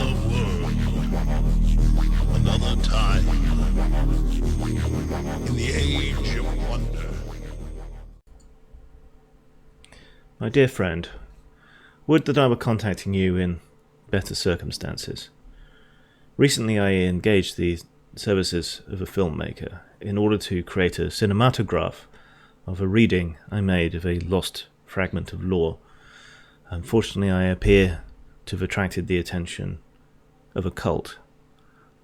another world, another time, in the age of wonder. My dear friend, would that I were contacting you in better circumstances. Recently I engaged the services of a filmmaker in order to create a cinematograph of a reading I made of a lost fragment of lore. Unfortunately, I appear to have attracted the attention of a cult,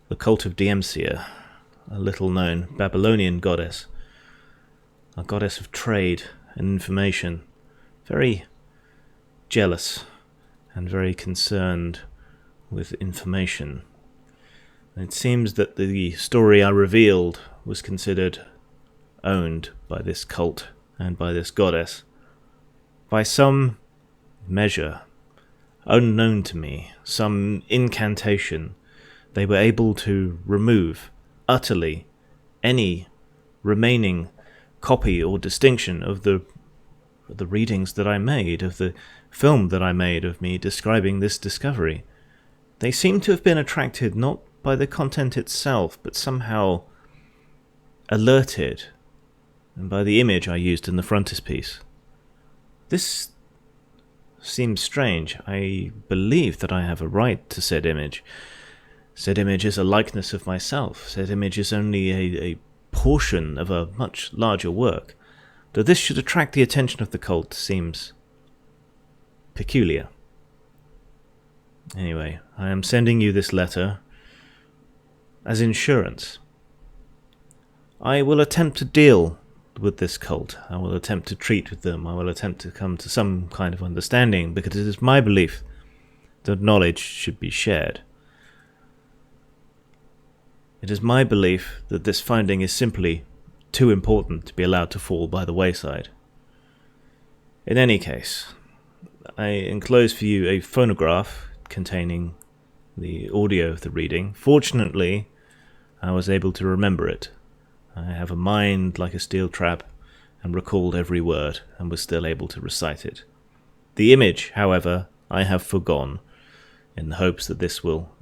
the cult of Diemesia, a little-known Babylonian goddess, a goddess of trade and information, very jealous and very concerned with information. It seems that the story I revealed was considered owned by this cult and by this goddess. By some measure, unknown to me, some incantation, they were able to remove utterly any remaining copy or distinction of the readings that I made, of the film that I made of me describing this discovery. They seem to have been attracted not by the content itself, but somehow alerted, and by the image I used in the frontispiece. This seems strange. I believe that I have a right to said image. Said image is a likeness of myself. Said image is only a portion of a much larger work. That this should attract the attention of the cult seems peculiar. Anyway, I am sending you this letter as insurance. I will attempt to deal with this cult. I will attempt to treat with them. I will attempt to come to some kind of understanding, because it is my belief that knowledge should be shared. It is my belief that this finding is simply too important to be allowed to fall by the wayside. In any case, I enclose for you a phonograph containing the audio of the reading. Fortunately, I was able to remember it. I have a mind like a steel trap, and recalled every word, and was still able to recite it. The image, however, I have forgone, in the hopes that this will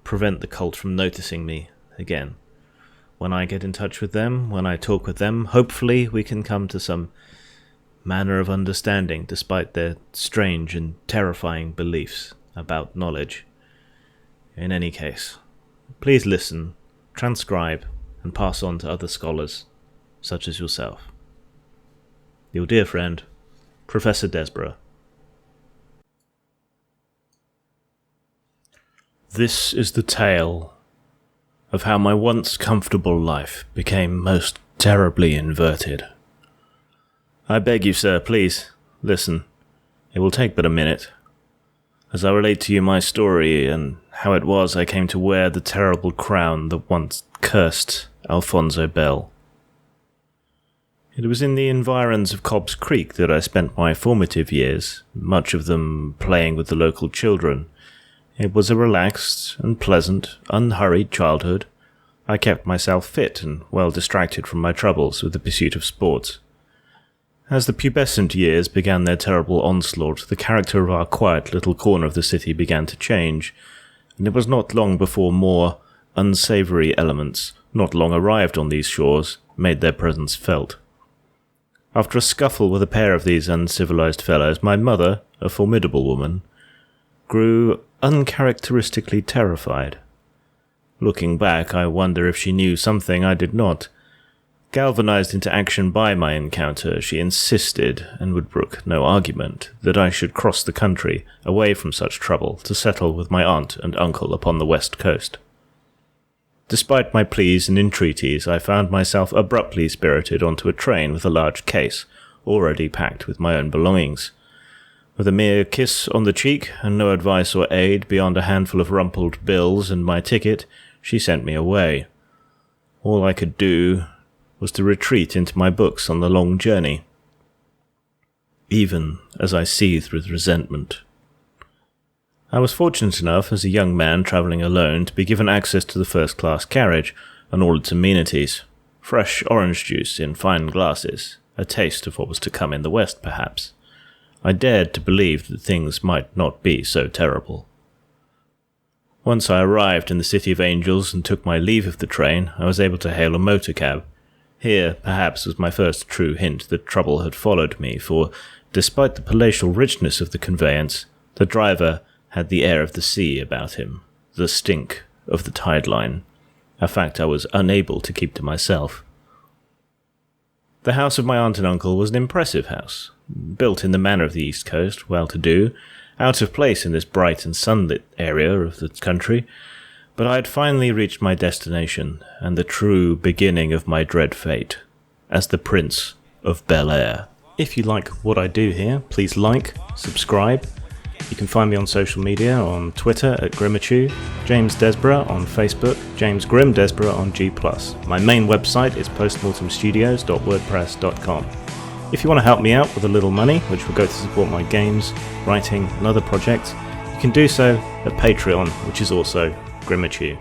prevent the cult from noticing me again. When I get in touch with them, when I talk with them, hopefully we can come to some manner of understanding, despite their strange and terrifying beliefs about knowledge. In any case, please listen, transcribe, and pass on to other scholars, such as yourself. Your dear friend, Professor Desborough. This is the tale of how my once comfortable life became most terribly inverted. I beg you, sir, please, listen. It will take but a minute, as I relate to you my story and how it was I came to wear the terrible crown that once cursed Alfonso Bell. It was in the environs of Cobb's Creek that I spent my formative years, much of them playing with the local children. It was a relaxed and pleasant, unhurried childhood. I kept myself fit and well distracted from my troubles with the pursuit of sports. As the pubescent years began their terrible onslaught, the character of our quiet little corner of the city began to change, and it was not long before more unsavoury elements, not long arrived on these shores, made their presence felt. After a scuffle with a pair of these uncivilized fellows, my mother, a formidable woman, grew uncharacteristically terrified. Looking back, I wonder if she knew something I did not. Galvanized into action by my encounter, she insisted, and would brook no argument, that I should cross the country, away from such trouble, to settle with my aunt and uncle upon the west coast. Despite my pleas and entreaties, I found myself abruptly spirited onto a train with a large case, already packed with my own belongings. With a mere kiss on the cheek, and no advice or aid beyond a handful of rumpled bills and my ticket, she sent me away. All I could do was to retreat into my books on the long journey, even as I seethed with resentment. I was fortunate enough, as a young man travelling alone, to be given access to the first-class carriage and all its amenities. Fresh orange juice in fine glasses, a taste of what was to come in the West, perhaps. I dared to believe that things might not be so terrible. Once I arrived in the City of Angels and took my leave of the train, I was able to hail a motor cab. Here, perhaps, was my first true hint that trouble had followed me, for, despite the palatial richness of the conveyance, the driver had the air of the sea about him, the stink of the tide line, a fact I was unable to keep to myself. The house of my aunt and uncle was an impressive house, built in the manner of the East Coast, well-to-do, out of place in this bright and sunlit area of the country, but I had finally reached my destination and the true beginning of my dread fate, as the Prince of Bel-Air. If you like what I do here, please like, subscribe. You can find me on social media, on Twitter at Grimachu, James Desborough on Facebook, James Grim Desborough on G+. My main website is postmortemstudios.wordpress.com. If you want to help me out with a little money, which will go to support my games, writing and other projects, you can do so at Patreon, which is also Grimachu.